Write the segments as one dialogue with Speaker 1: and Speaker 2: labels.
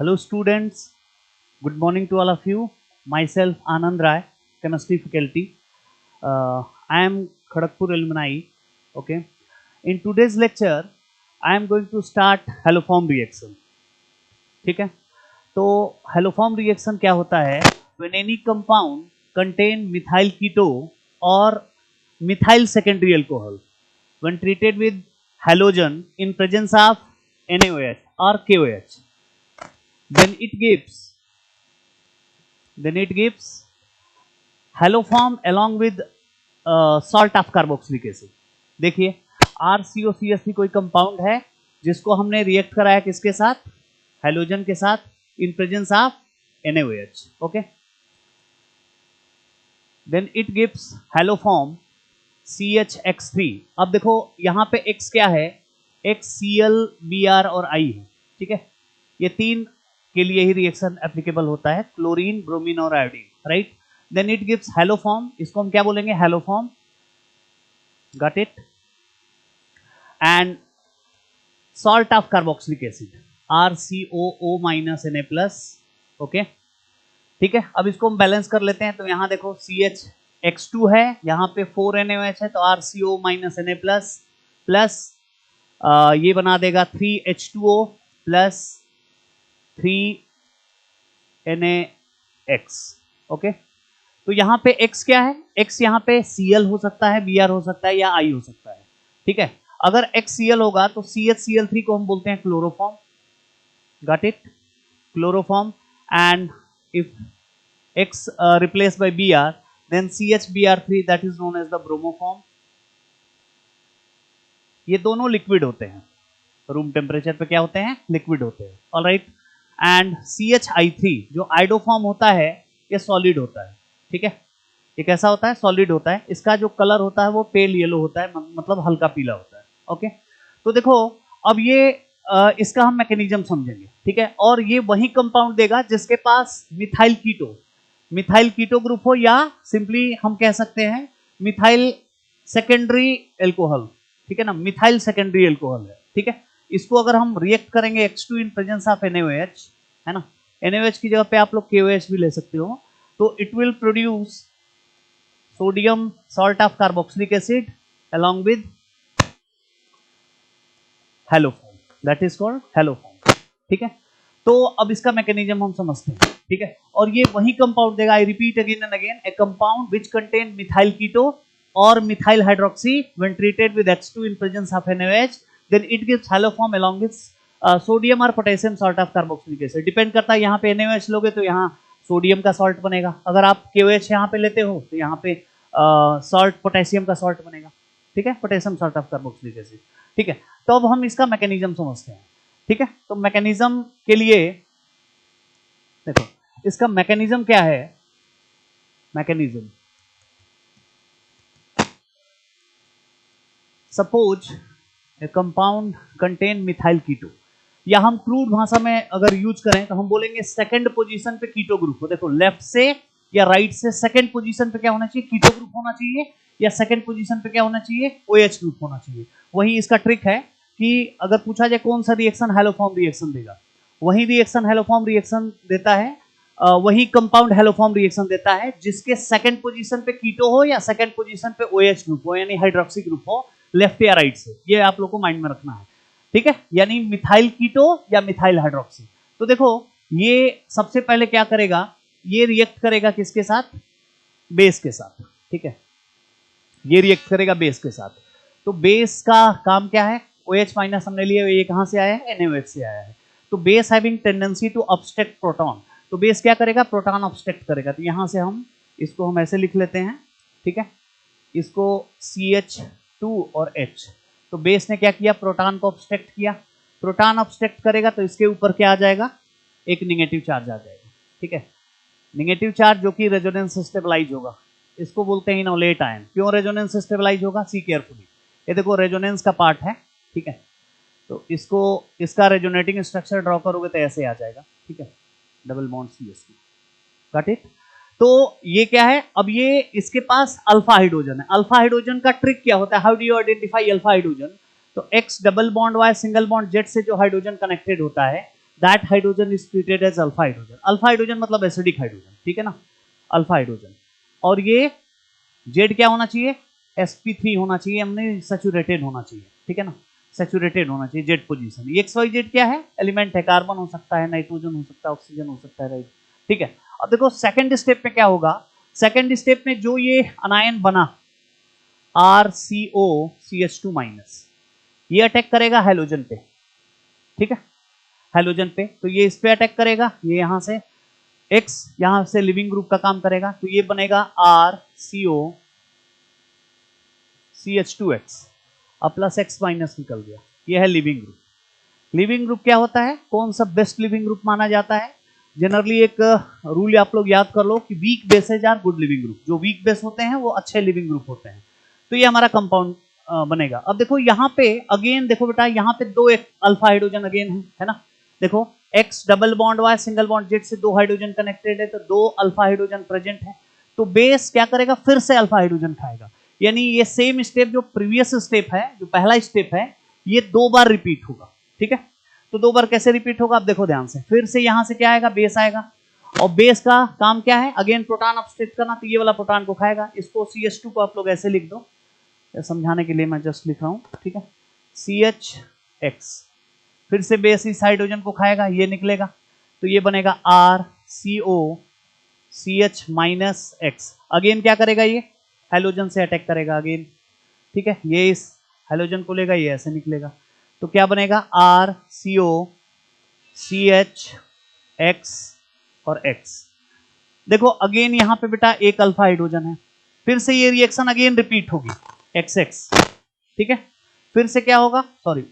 Speaker 1: Hello students, good morning to all of you. Myself Anand Rai, chemistry faculty. I am Kharagpur alumni. Okay. In today's lecture, I am going to start haloform reaction. ठीक है, तो haloform reaction क्या होता है? When any compound contain methyl keto or methyl secondary alcohol, when treated with halogen in presence of NaOH or KOH, then it gives haloform along with salt of carboxylic acid. देखिए RCOCH कोई compound है जिसको हमने react कराया किसके साथ? Halogen के साथ in presence of NaOH. Okay, then it gives haloform CHX3. अब देखो यहां पे X क्या है? X Cl Br और I है. ठीक है, ये तीन के लिए ही रिएक्शन एप्लीकेबल होता है, क्लोरीन, ब्रोमीन और iodine. Right, then it gives haloform. इसको हम क्या बोलेंगे? Haloform. Got it? And salt of carboxylic acid RCOO Na+. Okay, ठीक है. अब इसको हम बैलेंस कर लेते हैं. तो यहां देखो CHX2 है, यहां पे 4 NaOH है, तो RCO Na+ प्लस ये बना देगा 3H2O प्लस 3 NaX. ओके, तो यहां पे X क्या है? X यहां पे Cl हो सकता है, Br हो सकता है या I हो सकता है. ठीक है, अगर XCl होगा तो CHCl3 को हम बोलते हैं chloroform. Got it? Chloroform. And if X replaced by Br, then CHBr3, that is known as the bromoform. ये दोनों लिक्विड होते हैं, रूम टेम्परेचर पे क्या होते हैं? लिक्विड होते हैं. ऑलराइट. एंड CHI3 जो आइडोफॉर्म होता है ये सॉलिड होता है. ठीक है, ये कैसा होता है? सॉलिड होता है. इसका जो कलर होता है वो पेल येलो होता है, मतलब हल्का पीला होता है. ओके, तो देखो अब ये इसका हम मैकेनिज्म समझेंगे. ठीक है, और ये वही कंपाउंड देगा जिसके पास मिथाइल कीटो ग्रुप हो, या सिंपली हम कह सकते हैं मिथाइल सेकेंडरी एल्कोहल. ठीक है ना, मिथाइल सेकेंडरी एल्कोहल है. ठीक है, इसको अगर हम रिएक्ट करेंगे X2 in presence of NaOH, है ना, NaOH की जगह पे आप लोग KOH भी ले सकते हो, तो it will produce sodium salt of carboxylic acid along with haloform, that is called haloform. ठीक है, तो अब इसका मैकेनिज्म हम समझते हैं. ठीक है, और ये वही कंपाउंड देगा. I repeat again and again, a compound which contain methyl keto और methyl hydroxy when treated with H2 in presence of NaOH, then it gives haloform along with sodium और potassium salt of carboxylic acid. Depend करता है, यहाँ पे NaOH लोगे तो यहाँ sodium का सॉल्ट बनेगा. अगर आप KOH यहाँ पे लेते हो तो यहाँ पे सॉल्ट पोटेशियम का सॉल्ट बनेगा. ठीक है, potassium salt of carboxylic acid. ठीक है, तो अब हम इसका मैकेनिज्म समझते हैं. ठीक है, तो मैकेनिज्म के लिए देखो इसका मैकेनिज्म क्या है. Mechanism, suppose a compound contain methyl keto, या हम क्रूड भाषा में अगर यूज करें तो हम बोलेंगे सेकंड पोजीशन पे कीटो ग्रुप हो. देखो लेफ्ट से या राइट से सेकंड पोजीशन पे क्या होना चाहिए? कीटो ग्रुप होना चाहिए, या सेकंड पोजीशन पे क्या होना चाहिए? OH ग्रुप होना चाहिए. वही इसका ट्रिक है कि अगर पूछा जाए कौन सा रिएक्शन हेलोफॉर्म रिएक्शन देगा, वही रिएक्शन हेलोफॉर्म रिएक्शन देता है, वही कंपाउंड हेलोफॉर्म रिएक्शन देता है जिसके सेकंड पोजीशन पे कीटो हो या सेकंड पोजीशन पे OH ग्रुप हो, यानी हाइड्रोक्सी ग्रुप हो, लेफ्ट या राइट से. ये आप लोग को माइंड में रखना है. ठीक है, यानी मिथाइल कीटो या मिथाइल हाइड्रोक्सी. तो देखो ये सबसे पहले क्या करेगा? ये रिएक्ट करेगा किसके साथ? बेस के साथ. ठीक है, ये रिएक्ट करेगा बेस के साथ. तो बेस का काम क्या है? OH माइनस हमने लिया, ये कहां से आया है? NaOH से आया है. तो base having tendency to obstruct proton, तो बेस क्या करेगा? प्रोटॉन ऑब्स्ट्रक्ट करेगा. तो यहां से हम इसको हम ऐसे लिख लेते हैं. ठीक है, इसको CH2 और H. तो बेस ने क्या किया? प्रोटॉन को ऑब्स्ट्रक्ट किया. प्रोटॉन ऑब्स्ट्रक्ट करेगा तो इसके ऊपर क्या आ जाएगा? एक नेगेटिव चार्ज आ जाएगा. ठीक है, नेगेटिव चार्ज जो कि रेजोनेंस से स्टेबलाइज होगा, इसको बोलते हैं इनोलेट आयन. क्यों रेजोनेंस से स्टेबलाइज होगा? See carefully. ये देखो रेजोनेंस का पार्ट है. ठीक है, तो इसको इसका रेजोनेटिंग स्ट्रक्चर ड्रॉ करोगे तो ऐसे आ जाएगा. ठीक है, double bond CH2. Got it? तो ये क्या है? अब ये इसके पास अल्फा हाइड्रोजन है. अल्फा हाइड्रोजन का ट्रिक क्या होता है? How do you identify alpha hydrogen? तो X double bond Y single bond Z से जो हाइड्रोजन कनेक्टेड होता है, that hydrogen is treated as alpha hydrogen. Alpha hydrogen मतलब एसिडिक हाइड्रोजन, ठीक है ना, अल्फा हाइड्रोजन। और ये जेड क्या होना चाहिए, sp3 होना चाहिए, हमने सैचुरेटेड होना चाहिए, ठीक है ना, सैचुरेटेड होना चाहिए जेड पोजीशन। ये XYZ क्या है, एलिमेंट है, कार्बन हो सकता है, नाइट्रोजन हो सकता है, ऑक्सीजन हो सकता है, राइट, ठीक है। अब देखो सेकंड स्टेप में क्या होगा, सेकंड स्टेप में जो ये अनायन बना RCOCH2-, ये अटैक करेगा हैलोजन पे, ठीक है, हैलोजन पे। तो ये इस पे अटैक करेगा, ये यहां से X यहां से लिविंग ग्रुप का काम करेगा, तो ये बनेगा RCOCH2X, अब प्लस X माइनस निकल गया, ये है लिविंग ग्रुप। लिविंग ग्रुप क्या होता है, कौन सा बेस्ट लिविंग ग्रुप माना जाता है, जनरली एक रूल आप लोग याद कर लो कि weak bases are good leaving group, जो वीक बेस होते हैं वो अच्छे लिविंग ग्रुप होते हैं। तो ये हमारा कंपाउंड बनेगा। अब देखो यहाँ पे अगेन, देखो बेटा यहाँ पे दो एक अल्फा हाइड्रोजन अगेन है ना, देखो X double bond Y single bond Z से दो हाइड्रोजन कनेक्टेड है, तो दो अल्फा हाइड्रोजन प्रेजेंट है, तो बेस क्या करेगा, फिर से अल्फा हाइड्रोजन खाएगा। यानी ये सेम स्टेप जो प्रीवियस स्टेप है, जो पहला स्टेप है, ये दो बार रिपीट होगा, ठीक है। तो दो बार कैसे रिपीट होगा, आप देखो ध्यान से, फिर से यहां से क्या आएगा, बेस आएगा, और बेस का काम क्या है, अगेन प्रोटॉन अपस्टेट करना, तो ये वाला प्रोटॉन को खाएगा। इसको CH2 को आप लोग ऐसे लिख दो, समझाने के लिए मैं जस्ट लिख रहा हूं, ठीक है, CHX, फिर से बेस इस हाइड्रोजन को खाएगा, ये निकलेगा, तो ये बनेगा RCOCH-X। अगेन क्या करेगा, ये हैलोजन से अटैक करेगा अगेन, ठीक है, ये इस हैलोजन को लेगा, ये ऐसे निकलेगा, तो क्या बनेगा RCOCH-X और X। देखो अगेन यहां पे बेटा एक अल्फा हाइड्रोजन है, फिर से ये रिएक्शन अगेन रिपीट होगी XX, ठीक है। फिर से क्या होगा, सॉरी,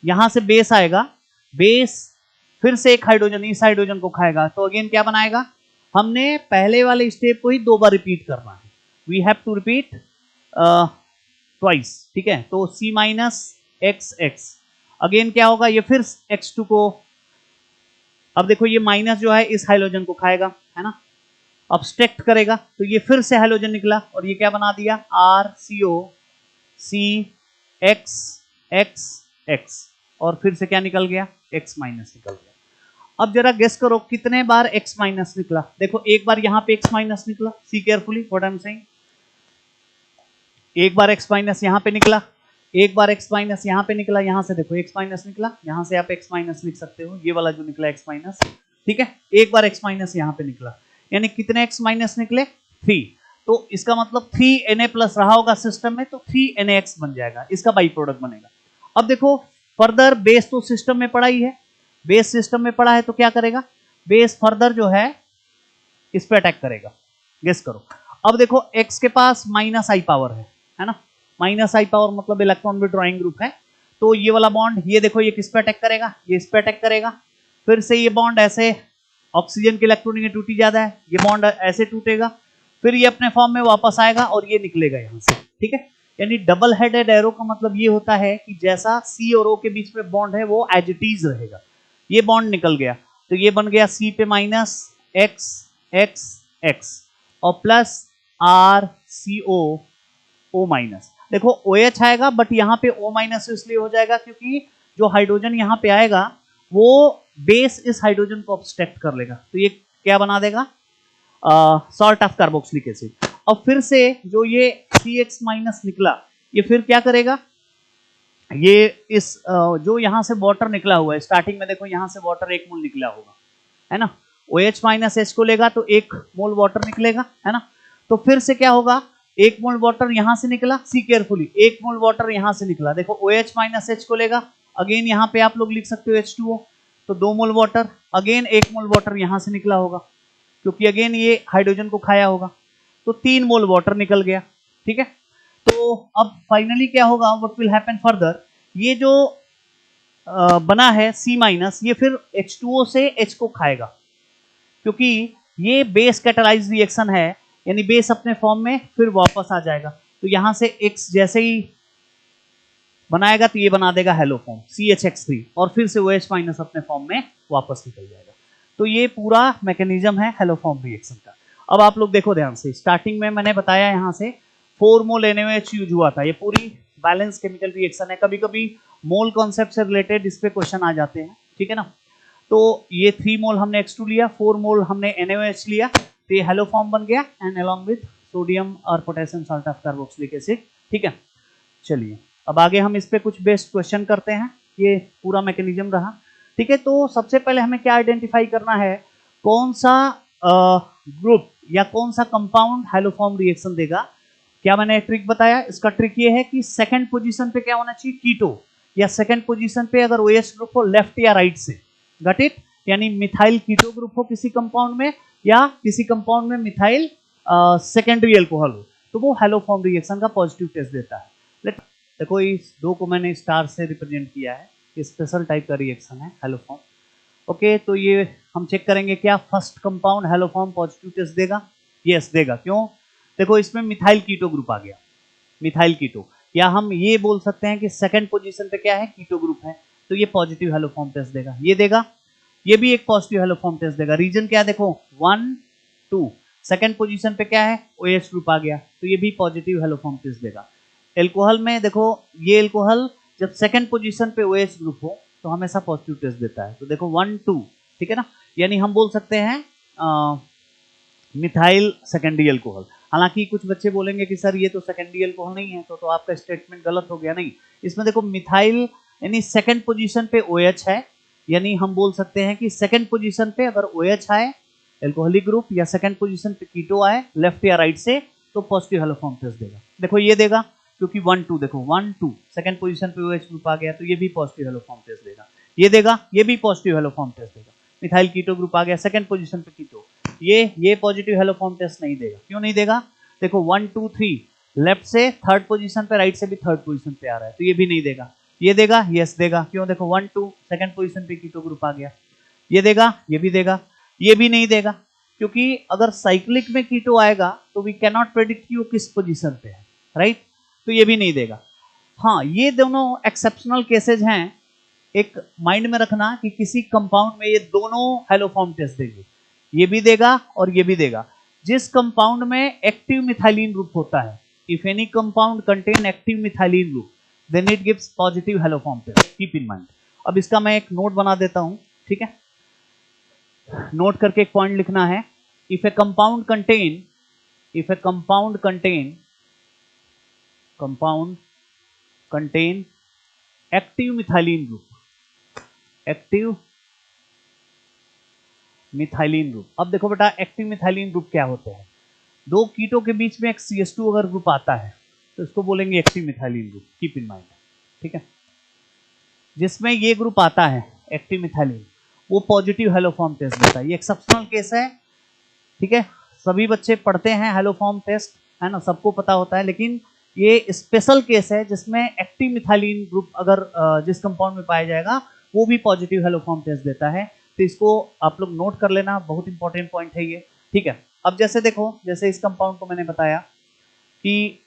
Speaker 1: यहां से बेस आएगा, बेस फिर से एक हाइड्रोजन इस हाइड्रोजन को खाएगा, तो अगेन क्या बनाएगा, हमने पहले वाले स्टेप को ही दो बार रिपीट करना है, we have to repeat twice, ठीक है। तो C-XX, अगेन क्या होगा, ये फिर X2 को, अब देखो ये माइनस जो है इस हाइड्रोजन को खाएगा, है ना, अब्स्ट्रैक्ट करेगा, तो ये फिर से हाइड्रोजन निकला, और ये क्या बना दिया RCOCX, और फिर से क्या निकल गया, X माइनस निकल गया। अब जरा गेस करो कितने बार X माइनस निकला, देखो एक बार यहां पे X माइनस निकला, see carefully what I am saying, एक बार X माइनस यहां पे निकला, एक बार X माइनस यहां पे निकला, यहां से देखो X माइनस निकला, यहां से आप X माइनस लिख सकते हो, ये वाला जो निकला X माइनस, ठीक है, एक बार X माइनस यहां पे निकला, यानी कितने X माइनस निकले, 3। तो इसका मतलब 3Na प्लस रहा होगा सिस्टम में, तो 3NaX बन जाएगा, इसका बाई प्रोडक्ट बनेगा। अब देखो फर्दर बेस तो सिस्टम में पड़ा ही है, बेस सिस्टम में पड़ा है, तो क्या करेगा, बेस फर्दर जो है इस पे अटैक करेगा, गेस करो। अब देखो X के पास -I पावर है ना, -I पावर मतलब इलेक्ट्रॉन विड्रॉइंग ग्रुप है, तो ये वाला बॉन्ड, ये देखो ये किस पे अटैक करेगा, ये इस पे अटैक करेगा, फिर से ये बॉन्ड ऐसे, ऑक्सीजन की इलेक्ट्रॉनिक ज्यादा है, ये बॉन्ड ऐसे टूटेगा, फिर ये अपने फॉर्म में वापस आएगा और ये निकलेगा यहां से, ठीक है। यानी डबल हेडेड एरो का मतलब ये होता है कि जैसा C और O के बीच में बॉन्ड है वो एज इट इज रहेगा, ये बॉन्ड निकल गया, तो ये बन गया C पे -X और प्लस RCOO-। देखो OH आएगा, बट यहाँ पे O- इसलिए हो जाएगा क्योंकि जो हाइड्रोजन यहाँ पे आएगा वो बेस इस हाइड्रोजन को ऑब्स्ट्रैक्ट कर लेगा, तो ये क्या बना देगा, सॉल्ट ऑफ कार्बोक्सिलिक एसिड। और फिर से जो ये CX- निकला, ये फिर क्या करेगा, ये इस जो यहां से वाटर निकला हुआ है, स्टार्टिंग में देखो यहां से वाटर 1 मोल निकला होगा, है ना, OH- H को लेगा तो 1 मोल वाटर निकलेगा, है ना, तो फिर से क्या होगा, 1 मोल वाटर यहां से निकला, सी केयरफुली, 1 मोल वाटर यहां से निकला, देखो OH- H को लेगा, अगेन यहां पे आप लोग लिख सकते हो H2O, तो 2 मोल वाटर, अगेन 1 मोल वाटर यहां से निकला होगा, क्योंकि अगेन ये हाइड्रोजन को खाया होगा, तो 3 मोल वाटर निकल गया, ठीक है। तो अब फाइनली क्या होगा, व्हाट विल हैपन फर्दर, ये जो बना है C-, ये फिर H2O से H को खाएगा, क्योंकि ये बेस कैटालाइज रिएक्शन है, यानी बेस अपने फॉर्म में फिर वापस आ जाएगा, तो यहां से X जैसे ही बनाएगा तो ये बना देगा हेलो फॉर्म CHX3, और फिर से OH- अपने फॉर्म में वापस निकल जाएगा। तो ये पूरा मैकेनिज्म है हेलो फॉर्म रिएक्शन का। अब आप लोग देखो ध्यान से, स्टार्टिंग में मैंने बताया यहां से 4 मोल NaOH यूज हुआ था, ये पूरी बैलेंस केमिकल रिएक्शन है, कभी कभी मोल कॉन्सेप्ट से रिलेटेड इस पे क्वेश्चन आ जाते हैं, ठीक है ना। तो ये 3 मोल हमने X2 लिया, 4 मोल हमने NaOH लिया, तो ये हेलो फॉर्म बन गया एंड अलोंग विथ सोडियम और potassium salt of carboxylic acid. ठीक है, चलिए अब आगे हम इस पे कुछ बेस्ड क्वेश्चन करते हैं। ये पूरा मैकेनिज्म रहा। ठीक है, तो सबसे पहले हमें क्या आइडेंटिफाई करना है, कौन सा ग्रुप या कौन सा कंपाउंड हेलोफॉर्म रिएक्शन देगा। क्या मैंने ट्रिक बताया, इसका ट्रिक ये है कि सेकंड पोजीशन पे क्या होना चाहिए, कीटो, या सेकंड पोजीशन पे अगर OH ग्रुप हो लेफ्ट या राइट से, गट इट, यानी मिथाइल कीटो ग्रुप हो किसी कंपाउंड में, या किसी कंपाउंड में मिथाइल सेकेंडरी अल्कोहल हो, तो वो हेलोफॉर्म रिएक्शन का पॉजिटिव टेस्ट देता है। देखो इस दो को मैंने स्टार से रिप्रेजेंट किया है, स्पेशल टाइप का रिएक्शन है हेलोफॉर्म। ओके, तो ये हम चेक करेंगे क्या first compound haloform positive test देगा। यस देगा, क्यों, देखो इसमें मिथाइल कीटो ग्रुप आ गया, मिथाइल कीटो, या हम ये बोल सकते हैं कि सेकंड पोजीशन पे क्या है, कीटो ग्रुप है, तो ये पॉजिटिव हेलोफॉर्म टेस्ट देगा। ये देगा, ये भी एक पॉजिटिव हेलोफॉर्म टेस्ट देगा। रीजन क्या देखो 1 2, सेकंड पोजीशन पे क्या है, OH ग्रुप आ गया, तो ये भी पॉजिटिव हेलोफॉर्म टेस्ट देगा। एल्कोहल में देखो, ये एल्कोहल जब सेकंड पोजीशन पे OH ग्रुप हो तो हमेशा पॉजिटिव टेस्ट देता है, तो देखो 1 2, ठीक है ना, यानी हम बोल सकते हैं मिथाइल सेकेंडरी अल्कोहल। हालांकि कुछ बच्चे बोलेंगे कि सर ये तो सेकेंडरी अल्कोहल नहीं है, तो आपका स्टेटमेंट गलत हो गया। नहीं, इसमें देखो मिथाइल यानी सेकंड पोजीशन पे OH है, यानी हम बोल सकते हैं कि सेकंड पोजीशन पे अगर OH आए एल्कोहलिक ग्रुप, या सेकंड पोजीशन पे कीटो आए लेफ्ट या राइट से, तो पॉजिटिव हेलोफॉर्म टेस्ट देगा। देखो ये देगा, क्योंकि 1 2, देखो 1 2 सेकंड पोजीशन पे OH ग्रुप आ गया, तो ये भी पॉजिटिव हेलोफॉर्म टेस्ट देगा। ये देगा, ये भी पॉजिटिव हेलोफॉर्म टेस्ट देगा। मिथाइल कीटो ग्रुप आ गया सेकंड पोजीशन पे कीटो, ये पॉजिटिव हेलोफॉर्म टेस्ट नहीं देगा। क्यों नहीं देगा, देखो 1 2 3 लेफ्ट से थर्ड पोजीशन पे, राइट से भी थर्ड पोजीशन पे आ रहा है, तो ये भी नहीं देगा। ये देगा, यस देगा, क्यों, देखो 1 2 सेकंड पोजीशन पे कीटो ग्रुप आ गया। ये देगा, ये भी देगा, ये भी नहीं देगा, क्योंकि अगर साइक्लिक में कीटो आएगा तो वी कैन नॉट प्रेडिक्ट कि वो किस पोजीशन पे है, राइट, तो ये भी नहीं देगा। हाँ, ये दोनों एक्सेप्शनल केसेज हैं, एक माइंड में रखना कि किसी कंपाउंड में ये दोनों हेलोफॉर्म टेस्ट देंगे, ये भी देगा और ये भी देगा। जिस कंपाउंड में एक्टिव मिथाइलिन ग्रुप होता है, if any compound contain active methylene group then it gives positive haloform test, keep in mind. अब इसका मैं एक नोट बना देता हूं, ठीक है, नोट करके एक पॉइंट लिखना है। If A compound contain active methylene group, अब देखो बेटा एक्टिव मिथाइलिन ग्रुप क्या होते हैं, दो कीटो के बीच में एक CH2 अगर ग्रुप आता है तो इसको बोलेंगे active methylene group, keep in mind, ठीक है। जिसमें ये ग्रुप आता है एक्टिव मिथाइलिन, वो पॉजिटिव हेलोफॉर्म टेस्ट देता है। ये एक्सेप्शनल केस है, ठीक है, सभी बच्चे पढ़ते हैं हेलोफॉर्म टेस्ट, है ना, सबको पता होता है, लेकिन ये स्पेशल केस है जिसमें एक्टिव मिथाइलिन ग्रुप अगर जिस कंपाउंड में पाया जाएगा वो भी पॉजिटिव हेलोफॉर्म टेस्ट देता है। तो इसको आप लोग नोट कर लेना, बहुत इंपॉर्टेंट पॉइंट है ये, ठीक है। अब जैसे देखो, जैसे इस कंपाउंड को मैंने बताया कि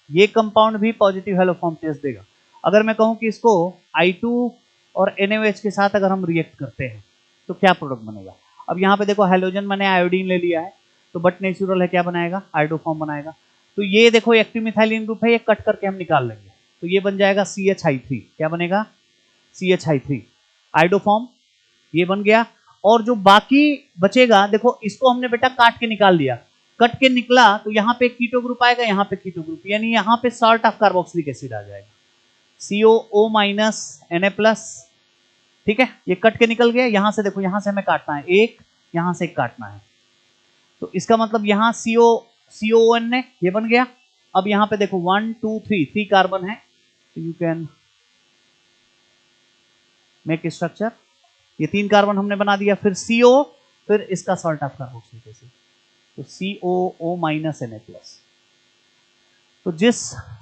Speaker 1: ये कंपाउंड भी पॉजिटिव हेलोफॉर्म टेस्ट देगा। अगर मैं कहूं कि इसको I2 और NaOH के साथ अगर हम रिएक्ट करते हैं तो क्या प्रोडक्ट बनेगा। अब यहाँ पे देखो हेलोजन मैंने आयोडीन ले लिया है, तो बट नेचुरल है, क्या बनाएगा, आयोडोफॉर्म बनाएगा। तो ये देखो एक्टिव मिथाइलिन ग्रुप है, ये कट करके हम निकाल लेंगे, तो ये बन जाएगा CH3, क्या बनेगा, CH3 आयोडोफॉर्म, ये बन गया। और जो बाकी बचेगा, देखो इसको हमने बेटा काट के निकाल दिया, कट के निकला तो यहाँ पे कीटो ग्रुप आएगा, यहाँ पे कीटो ग्रुप, यानी यहाँ पे सॉल्ट ऑफ कार्बोक्सिलिक एसिड आ जाएगा, COO- Na+, ठीक है, ये कट के निकल गया। यहां से देखो, यहां से हमें काटना है एक, यहां से एक काटना है, तो इसका मतलब यहां COON ने ये बन गया। अब यहां पे देखो 1 2 3 कार्बन है, तो यू कैन मेक स्ट्रक्चर, ये 3 कार्बन हमने बना दिया, फिर CO, फिर इसका सॉल्ट ऑफ कार्बोक्सिलिक एसिड, तो COO- Na+। तो जिस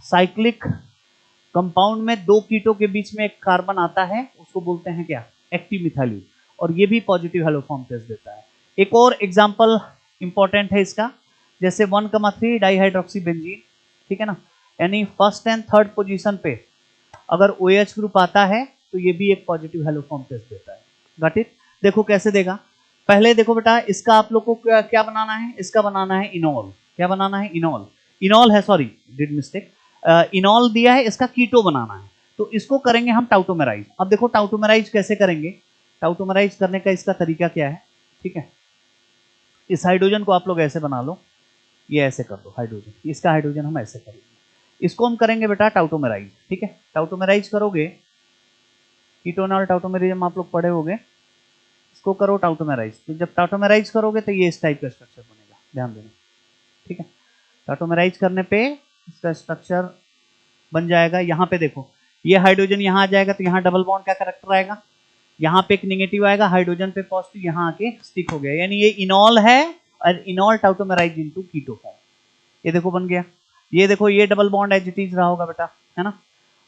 Speaker 1: साइक्लिक कंपाउंड में दो कीटो के बीच में एक कार्बन आता है उसको बोलते हैं क्या, एक्टिव मिथाइलिन, और ये भी पॉजिटिव हेलोफॉर्म टेस्ट देता है। एक और एग्जांपल इंपॉर्टेंट है इसका, जैसे 1,3 डाइहाइड्रोक्सी बेंजीन, ठीक है ना, यानी फर्स्ट एंड थर्ड पोजीशन पे अगर OH ग्रुप आता है तो ये भी एक पॉजिटिव हेलोफॉर्म टेस्ट देता है। Got it. देखो कैसे देगा, पहले देखो बेटा इसका आप लोग को क्या बनाना है, इसका बनाना है इनॉल, क्या बनाना है, इनॉल है, सॉरी डिड मिस्टेक, इनॉल दिया है, इसका कीटो बनाना है, तो इसको करेंगे हम टाउटोमेराइज। अब देखो टाउटोमेराइज कैसे करेंगे, टाउटोमराइज करने का इसका तरीका क्या है, ठीक है। इस हाइड्रोजन को आप लोग ऐसे बना लो, ये ऐसे कर दो हाइड्रोजन, इसका हाइड्रोजन हम ऐसे करेंगे, इसको हम करेंगे बेटा टाउटोमराइज, ठीक है। टाउटोमराइज करोगे, कीटोन और टाउटोमेरिज्म आप लोग पढ़े होगे, इसको करो टाउटोमराइज। तो जब टाउटोमराइज करोगे तो ये इस टाइप का स्ट्रक्चर बनेगा, ध्यान देना, ठीक है। टाउटोमराइज करने पे इसका स्ट्रक्चर बन जाएगा। यहाँ पे देखो, ये हाइड्रोजन यहाँ आ जाएगा तो यहाँ डबल बॉन्ड का कैरेक्टर आएगा, यहाँ पे एक नेगेटिव आएगा, हाइड्रोजन पे पॉजिटिव, यहाँ आके स्टिक हो गया, यानी ये इनॉल है और इनॉल टाउटोमराइज इनटू कीटो फॉर्म। ये देखो बन गया। ये देखो ये double bond as it is रहा होगा बेटा, है ना।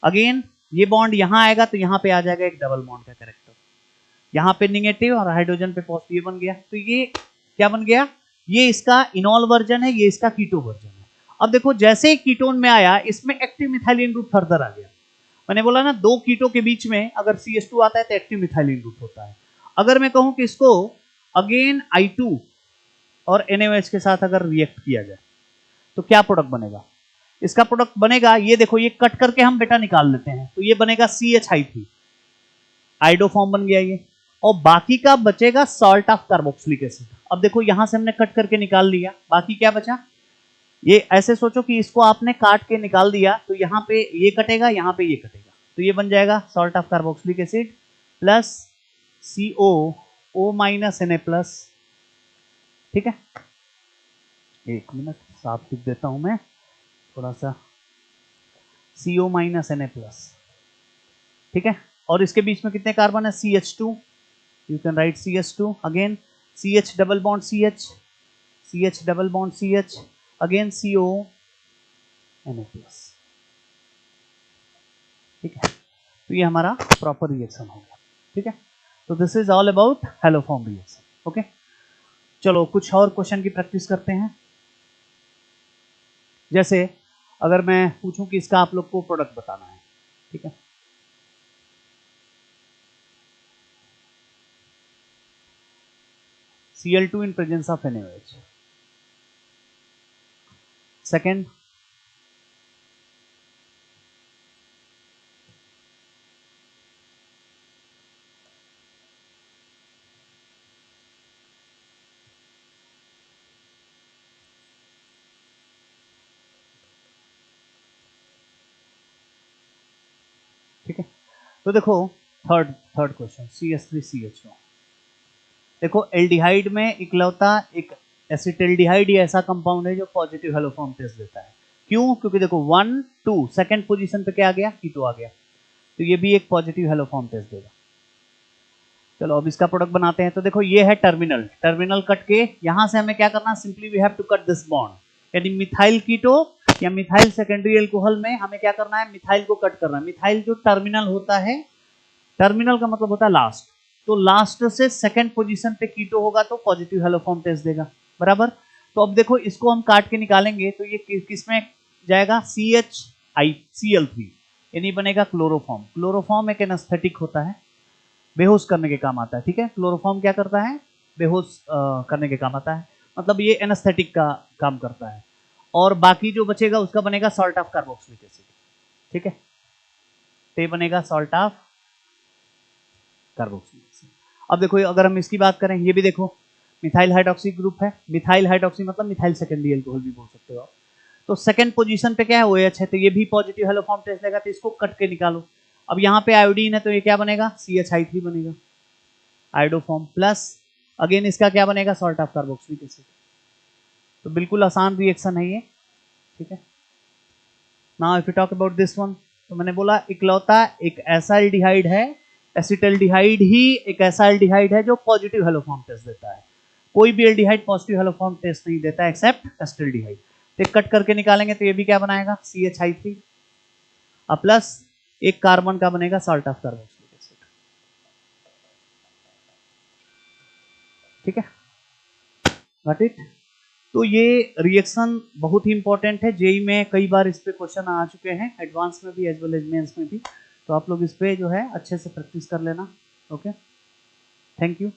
Speaker 1: अगेन ये बॉन्ड यहाँ आएगा तो यहाँ पे आ जाएगा एक डबल बॉन्ड का कैरेक्टर, यहाँ पे नेगेटिव और हाइड्रोजन पे पॉजिटिव, ये बन गया। तो ये क्या बन गया, ये इसका इनॉल वर्जन है, ये इसका कीटो वर्जन है। अब देखो जैसे ही कीटोन में आया, इसमें एक्टिव मिथाइलिन ग्रुप फर्दर आ गया। मैंने बोला ना, दो कीटो के बीच में अगर CH2 आता है तो एक्टिव मिथाइलिन ग्रुप होता है। अगर मैं कहूं कि इसको अगेन I2 और NaOH के साथ अगर रिएक्ट किया जाए तो क्या प्रोडक्ट बनेगा, इसका प्रोडक्ट बनेगा, ये देखो, ये कट करके हम बेटा निकाल लेते हैं, तो ये बनेगा CHI3, आइडो फॉर्म बन गया ये, और बाकी का बचेगा सॉल्ट ऑफ कार्बोक्सिलिक एसिड। अब देखो यहां से हमने कट करके निकाल लिया, बाकी क्या बचा, ये ऐसे सोचो कि इसको आपने काट के निकाल दिया तो यहाँ पे ये कटेगा, यहाँ पे ये कटेगा, तो ये बन जाएगा salt of carboxylic acid plus COO minus Na plus, ठीक है। एक मिनट साफ लिख देता हूं मैं थोड़ा सा, CO माइनस Na प्लस, ठीक है। और इसके बीच में कितने कार्बन है, CH2, you can write CH2, again CH double bond CH double bond CH, again CO Na plus, ठीक है। तो ये हमारा प्रॉपर रिएक्शन हो गया, ठीक है। तो this is all about haloform reaction, okay. चलो कुछ और क्वेश्चन की प्रैक्टिस करते हैं। जैसे अगर मैं पूछूं कि इसका आप लोग को प्रोडक्ट बताना है, ठीक है। Cl2 in presence of NaOH. Second, ठीक है। तो देखो थर्ड क्वेश्चन, CH3CH2। देखो एल्डिहाइड में इकलौता एक एसिटल्डिहाइड ही ऐसा कंपाउंड है जो पॉजिटिव हैलोफॉर्म टेस्ट देता है। क्यों, क्योंकि देखो 1 2 सेकंड पोजीशन पे क्या आ गया, कीटो आ गया, तो ये भी एक पॉजिटिव हैलोफॉर्म टेस्ट देगा। चलो अब इसका प्रोडक्ट बनाते हैं। तो देखो ये है टर्मिनल कट के, यहां से हमें क्या करना, simply we have to cut this bond, यानी मिथाइल कीटो या मिथाइल सेकेंडरी एल्कोहल में हमें क्या करना है, मिथाइल को कट करना है। मिथाइल जो टर्मिनल होता है, टर्मिनल का मतलब होता है लास्ट, तो लास्ट से सेकंड पोजीशन पे कीटो होगा तो पॉजिटिव हैलोफॉर्म टेस्ट देगा, बराबर। तो अब देखो इसको हम काट के निकालेंगे तो ये किसमें जाएगा, CHCl3, यानी बनेगा क्लोरोफॉर्म। क्लोरोफॉर्म एक एनेस्थेटिक होता है, बेहोश करने के काम आता है, ठीक है। क्लोरोफॉर्म क्या करता है, बेहोश करने के काम आता है, मतलब ये एनेस्थेटिक का काम करता है। और बाकी जो बचेगा उसका बनेगा सॉल्ट ऑफ कार्बोक्सिलिक एसिड, ठीक है। तो ये बनेगा सॉल्ट ऑफ कार्बोक्सिलिक एसिड। अब देखो अगर हम इसकी बात करें, ये भी देखो मिथाइल हाइड्रोक्सी ग्रुप है, मिथाइल हाइड्रोक्सी मतलब मिथाइल सेकेंडरी एल्कोहल भी बोल सकते हो आप। तो सेकंड पोजीशन पे क्या है, OH है, तो ये भी पॉजिटिव हैलोफॉर्म टेस्ट देगा, तो इसको कट के निकालो। अब यहाँ पे आयोडीन है तो ये क्या बनेगा, CHI3 बनेगा, आयोडोफॉर्म प्लस, अगेन इसका क्या बनेगा, सॉल्ट ऑफ कार्बोक्सिलिक एसिड। तो बिल्कुल आसान रिएक्शन है ये, ठीक है। Now if you talk about this one, तो मैंने बोला इकलौता एक ऐसा एल्डिहाइड है, एसिटल्डिहाइड ही एक ऐसा एल्डिहाइड है जो पॉजिटिव हैलोफॉर्म टेस्ट देता है। कोई भी एल्डिहाइड पॉजिटिव हैलोफॉर्म टेस्ट नहीं देता एक्सेप्ट एसिटल्डिहाइड। तो कट करके निकालेंगे तो ये भी क्या बनाएगा, CHI3 प्लस एक कार्बन का बनेगा सॉल्ट ऑफ कार्बोक्सिलिक एसिड, ठीक है, गॉट इट। तो ये रिएक्शन बहुत ही इंपॉर्टेंट है, जेई में कई बार इस पे क्वेश्चन आ चुके हैं, एडवांस में भी एज वेल एज मेंस में भी। तो आप लोग इस पे जो है अच्छे से प्रैक्टिस कर लेना, ओके। Thank you.